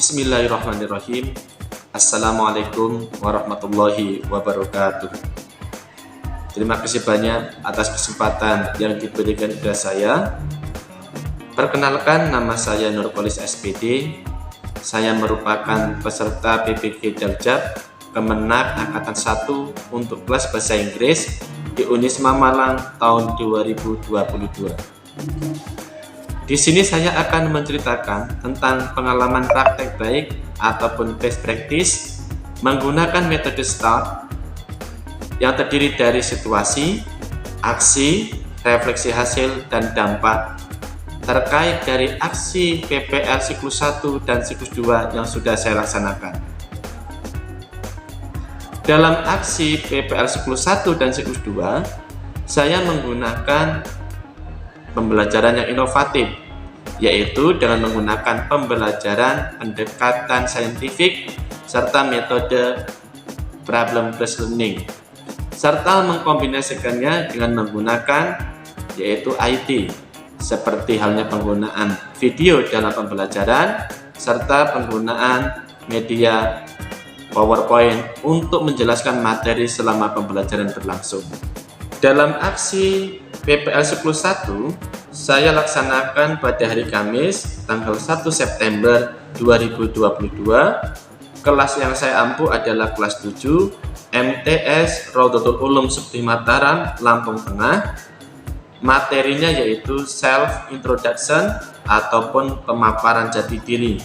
Bismillahirrahmanirrahim. Assalamualaikum warahmatullahi wabarakatuh. Terima kasih banyak atas kesempatan yang diberikan kepada saya. Perkenalkan, nama saya Nurpolis SPD. Saya merupakan peserta PPG Daljab Kemenak Angkatan 1 untuk kelas Bahasa Inggris di Unisma Malang tahun 2022. Di sini saya akan menceritakan tentang pengalaman praktek baik ataupun best practice menggunakan metode STAR yang terdiri dari situasi, aksi, refleksi hasil, dan dampak terkait dari aksi PPL siklus 1 dan siklus 2 yang sudah saya laksanakan. Dalam aksi PPL siklus 1 dan siklus 2, saya menggunakan pembelajaran yang inovatif, yaitu dengan menggunakan pembelajaran pendekatan saintifik serta metode problem-based learning, serta mengkombinasikannya dengan menggunakan yaitu IT, seperti halnya penggunaan video dalam pembelajaran serta penggunaan media PowerPoint untuk menjelaskan materi selama pembelajaran berlangsung. Dalam aksi PPL siklus 1, saya laksanakan pada hari Kamis tanggal 1 September 2022. Kelas yang saya ampuh adalah kelas 7 MTS Raudatul Ulum Subti Mataram, Lampung Tengah. Materinya yaitu self introduction ataupun pemaparan jati diri.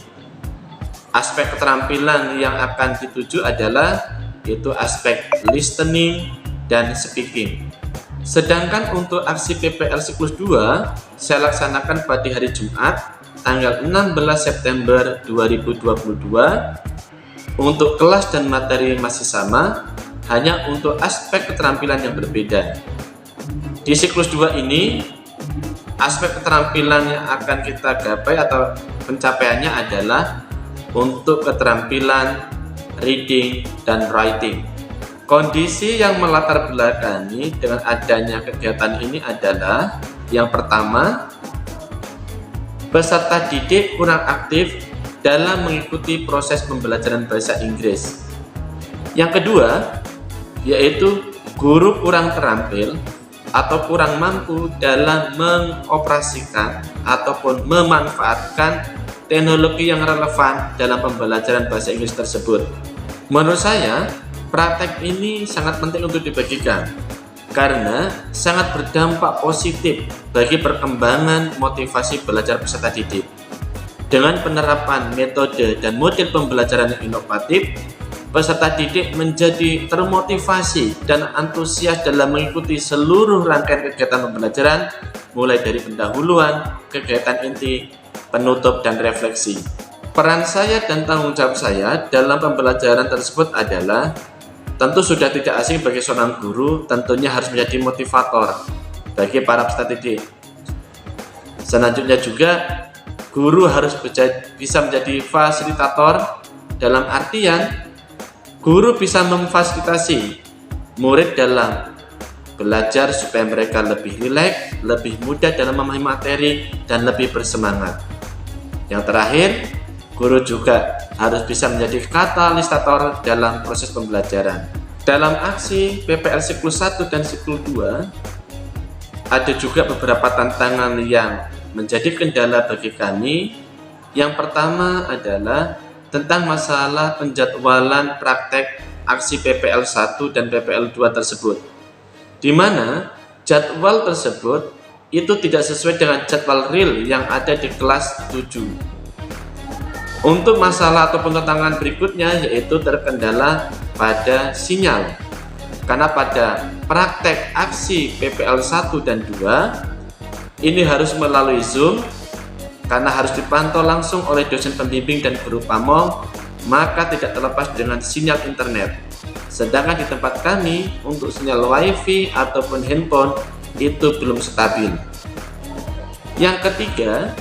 Aspek keterampilan yang akan dituju adalah yaitu aspek listening dan speaking. Sedangkan untuk aksi PPL siklus 2, saya laksanakan pada hari Jumat, tanggal 16 September 2022. Untuk kelas dan materi masih sama, hanya untuk aspek keterampilan yang berbeda. Di siklus 2 ini, aspek keterampilan yang akan kita gapai atau pencapaiannya adalah untuk keterampilan reading dan writing. Kondisi yang melatar belakangi dengan adanya kegiatan ini adalah yang pertama, peserta didik kurang aktif dalam mengikuti proses pembelajaran bahasa Inggris. Yang kedua, yaitu guru kurang terampil atau kurang mampu dalam mengoperasikan ataupun memanfaatkan teknologi yang relevan dalam pembelajaran bahasa Inggris tersebut. Menurut saya, praktek ini sangat penting untuk dibagikan karena sangat berdampak positif bagi perkembangan motivasi belajar peserta didik. Dengan penerapan metode dan model pembelajaran yang inovatif, peserta didik menjadi termotivasi dan antusias dalam mengikuti seluruh rangkaian kegiatan pembelajaran, mulai dari pendahuluan, kegiatan inti, penutup, dan refleksi. Peran saya dan tanggung jawab saya dalam pembelajaran tersebut adalah tentu sudah tidak asing bagi seorang guru, tentunya harus menjadi motivator bagi para peserta didik. Selanjutnya juga, guru harus bisa menjadi fasilitator dalam artian guru bisa memfasilitasi murid dalam belajar supaya mereka lebih rileks, lebih mudah dalam memahami materi, dan lebih bersemangat. Yang terakhir, guru juga harus bisa menjadi katalisator dalam proses pembelajaran. Dalam aksi PPL siklus 1 dan siklus 2, ada juga beberapa tantangan yang menjadi kendala bagi kami. Yang pertama adalah tentang masalah penjadwalan praktek aksi PPL 1 dan PPL 2 tersebut, di mana jadwal tersebut itu tidak sesuai dengan jadwal real yang ada di kelas 7. Untuk masalah ataupun tantangan berikutnya yaitu terkendala pada sinyal, karena pada praktek aksi PPL 1 dan 2 ini harus melalui Zoom karena harus dipantau langsung oleh dosen pembimbing dan guru pamong, maka tidak terlepas dengan sinyal internet. Sedangkan di tempat kami untuk sinyal wifi ataupun handphone itu belum stabil. Yang ketiga,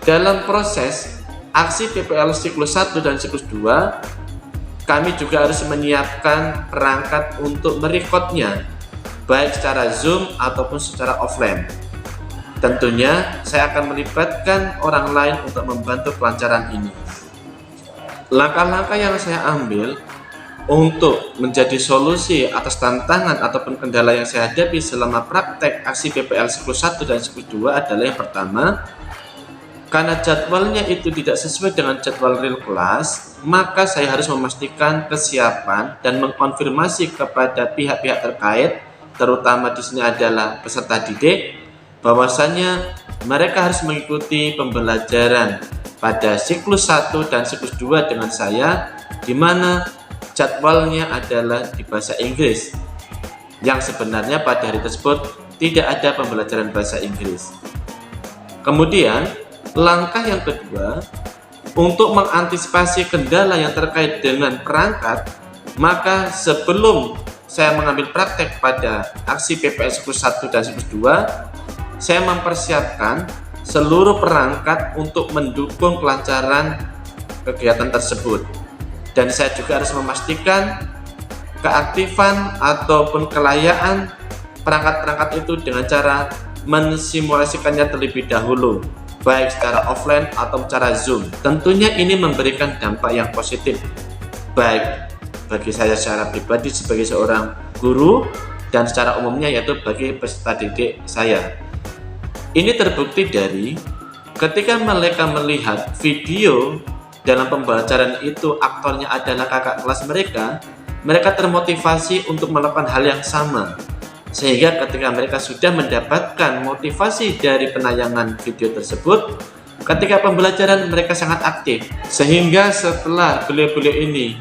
dalam proses aksi PPL siklus 1 dan siklus 2, kami juga harus menyiapkan perangkat untuk merekodnya, baik secara Zoom ataupun secara offline. Tentunya saya akan melibatkan orang lain untuk membantu kelancaran ini. Langkah-langkah yang saya ambil untuk menjadi solusi atas tantangan ataupun kendala yang saya hadapi selama praktek aksi PPL siklus 1 dan siklus 2 adalah yang pertama, karena jadwalnya itu tidak sesuai dengan jadwal real kelas, maka saya harus memastikan kesiapan dan mengkonfirmasi kepada pihak-pihak terkait, terutama di sini adalah peserta didik, bahwasanya mereka harus mengikuti pembelajaran pada siklus 1 dan siklus 2 dengan saya, di mana jadwalnya adalah di bahasa Inggris, yang sebenarnya pada hari tersebut tidak ada pembelajaran bahasa Inggris. Kemudian, langkah yang kedua, untuk mengantisipasi kendala yang terkait dengan perangkat, maka sebelum saya mengambil praktek pada aksi PPL siklus 1 dan siklus 2, saya mempersiapkan seluruh perangkat untuk mendukung kelancaran kegiatan tersebut. Dan saya juga harus memastikan keaktifan ataupun kelayaan perangkat-perangkat itu dengan cara mensimulasikannya terlebih dahulu, baik secara offline atau secara Zoom. Tentunya ini memberikan dampak yang positif, baik bagi saya secara pribadi sebagai seorang guru dan secara umumnya yaitu bagi peserta didik saya. Ini terbukti dari ketika mereka melihat video dalam pembelajaran itu aktornya adalah kakak kelas mereka termotivasi untuk melakukan hal yang sama. Sehingga ketika mereka sudah mendapatkan motivasi dari penayangan video tersebut, ketika pembelajaran mereka sangat aktif. Sehingga setelah beliau-beliau ini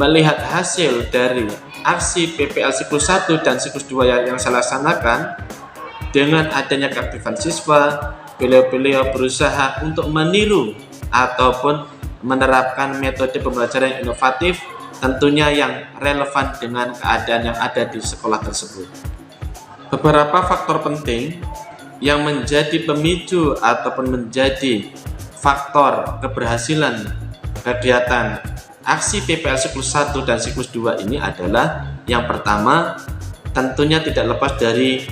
melihat hasil dari aksi PPL siklus 1 dan siklus 2 yang saya laksanakan, dengan adanya keaktifan siswa, beliau-beliau berusaha untuk meniru ataupun menerapkan metode pembelajaran yang inovatif, tentunya yang relevan dengan keadaan yang ada di sekolah tersebut. Beberapa faktor penting yang menjadi pemicu ataupun menjadi faktor keberhasilan kegiatan aksi PPL siklus 1 dan siklus 2 ini adalah yang pertama, tentunya tidak lepas dari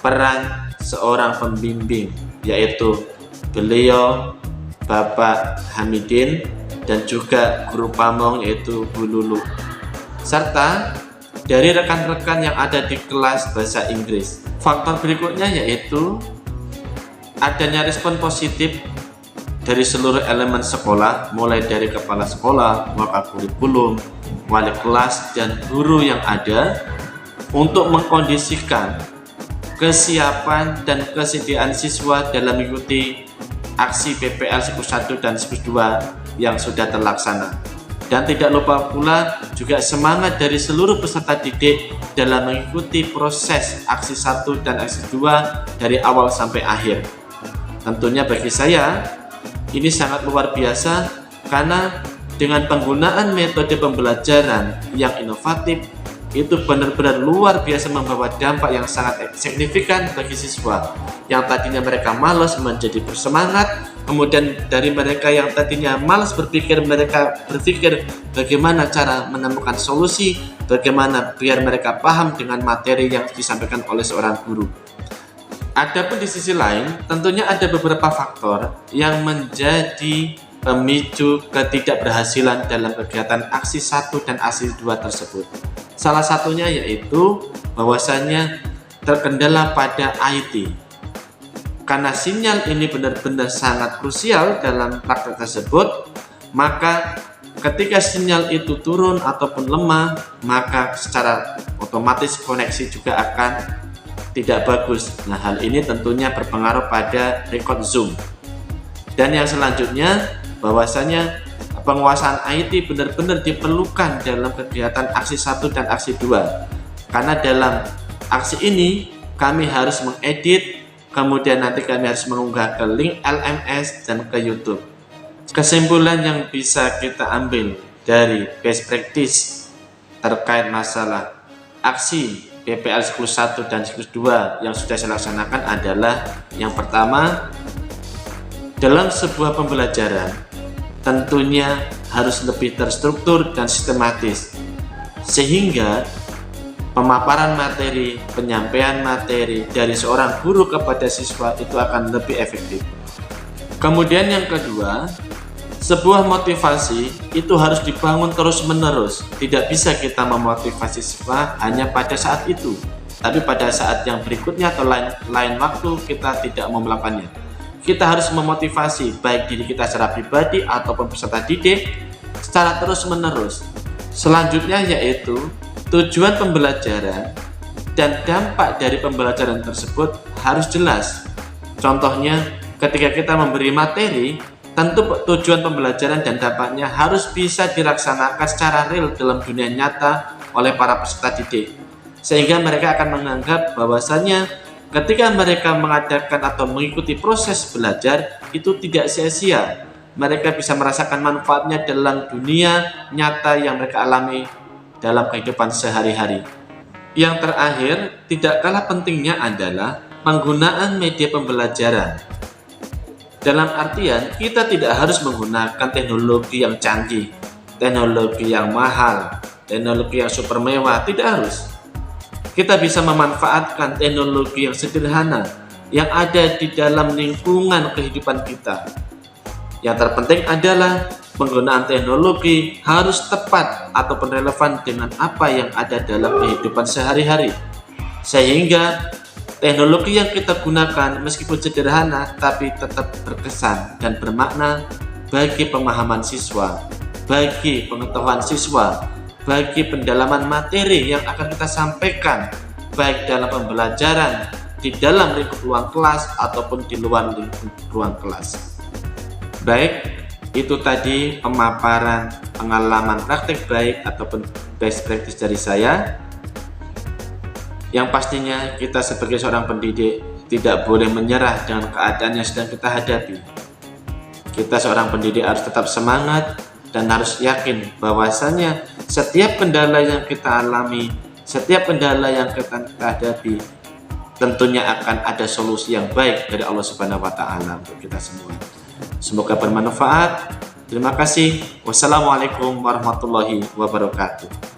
peran seorang pembimbing, yaitu beliau Bapak Hamidin dan juga guru pamong yaitu Bu Lulu, serta dari rekan-rekan yang ada di kelas bahasa Inggris. Faktor berikutnya yaitu adanya respon positif dari seluruh elemen sekolah, mulai dari kepala sekolah, waka kurikulum, wali kelas, dan guru yang ada untuk mengkondisikan kesiapan dan kesediaan siswa dalam mengikuti aksi PPL siklus 1 dan siklus 2 yang sudah terlaksana. Dan tidak lupa pula juga semangat dari seluruh peserta didik dalam mengikuti proses aksi 1 dan aksi 2 dari awal sampai akhir. Tentunya bagi saya ini sangat luar biasa, karena dengan penggunaan metode pembelajaran yang inovatif itu benar-benar luar biasa membawa dampak yang sangat signifikan bagi siswa yang tadinya mereka malas menjadi bersemangat. Kemudian dari mereka yang tadinya malas berpikir, mereka berpikir bagaimana cara menemukan solusi, bagaimana biar mereka paham dengan materi yang disampaikan oleh seorang guru. Adapun di sisi lain, tentunya ada beberapa faktor yang menjadi pemicu ketidakberhasilan dalam kegiatan aksi 1 dan aksi 2 tersebut. Salah satunya yaitu bahwasannya terkendala pada IT. Karena sinyal ini benar-benar sangat krusial dalam praktek tersebut, maka ketika sinyal itu turun ataupun lemah, maka secara otomatis koneksi juga akan tidak bagus. Nah, hal ini tentunya berpengaruh pada record Zoom. Dan yang selanjutnya, bahwasanya penguasaan IT benar-benar diperlukan dalam kegiatan aksi 1 dan aksi 2. Karena dalam aksi ini kami harus mengedit, kemudian nanti kami harus mengunggah ke link LMS dan ke YouTube. Kesimpulan yang bisa kita ambil dari best practice terkait masalah aksi PPL siklus 1 dan siklus 2 yang sudah saya laksanakan adalah yang pertama, dalam sebuah pembelajaran tentunya harus lebih terstruktur dan sistematis, sehingga pemaparan materi, penyampaian materi dari seorang guru kepada siswa itu akan lebih efektif. Kemudian yang kedua, Sebuah motivasi itu harus dibangun terus-menerus. Tidak bisa kita memotivasi siswa hanya pada saat itu, tapi pada saat yang berikutnya atau lain waktu kita tidak mau melakukannya. Kita harus memotivasi baik diri kita secara pribadi ataupun peserta didik secara terus-menerus. Selanjutnya yaitu tujuan pembelajaran dan dampak dari pembelajaran tersebut harus jelas. Contohnya, ketika kita memberi materi, tentu tujuan pembelajaran dan dampaknya harus bisa dilaksanakan secara real dalam dunia nyata oleh para peserta didik, sehingga mereka akan menganggap bahwasannya ketika mereka mengadakan atau mengikuti proses belajar itu tidak sia-sia. Mereka bisa merasakan manfaatnya dalam dunia nyata yang mereka alami dalam kehidupan sehari-hari. Yang terakhir, tidak kalah pentingnya adalah penggunaan media pembelajaran. Dalam artian, kita tidak harus menggunakan teknologi yang canggih, teknologi yang mahal, teknologi yang super mewah, tidak harus. Kita bisa memanfaatkan teknologi yang sederhana, yang ada di dalam lingkungan kehidupan kita. Yang terpenting adalah penggunaan teknologi harus tepat ataupun relevan dengan apa yang ada dalam kehidupan sehari-hari. Sehingga teknologi yang kita gunakan meskipun sederhana tapi tetap berkesan dan bermakna bagi pemahaman siswa, bagi pengetahuan siswa, bagi pendalaman materi yang akan kita sampaikan baik dalam pembelajaran di dalam lingkup ruang kelas ataupun di luar lingkup ruang kelas. Baik, itu tadi pemaparan pengalaman praktek baik ataupun best practice dari saya. Yang pastinya kita sebagai seorang pendidik tidak boleh menyerah dengan keadaan yang sedang kita hadapi. Kita seorang pendidik harus tetap semangat dan harus yakin bahwasannya setiap kendala yang kita alami, setiap kendala yang kita hadapi, tentunya akan ada solusi yang baik dari Allah Subhanahu wa Ta'ala untuk kita semua. Semoga bermanfaat. Terima kasih. Wassalamualaikum warahmatullahi wabarakatuh.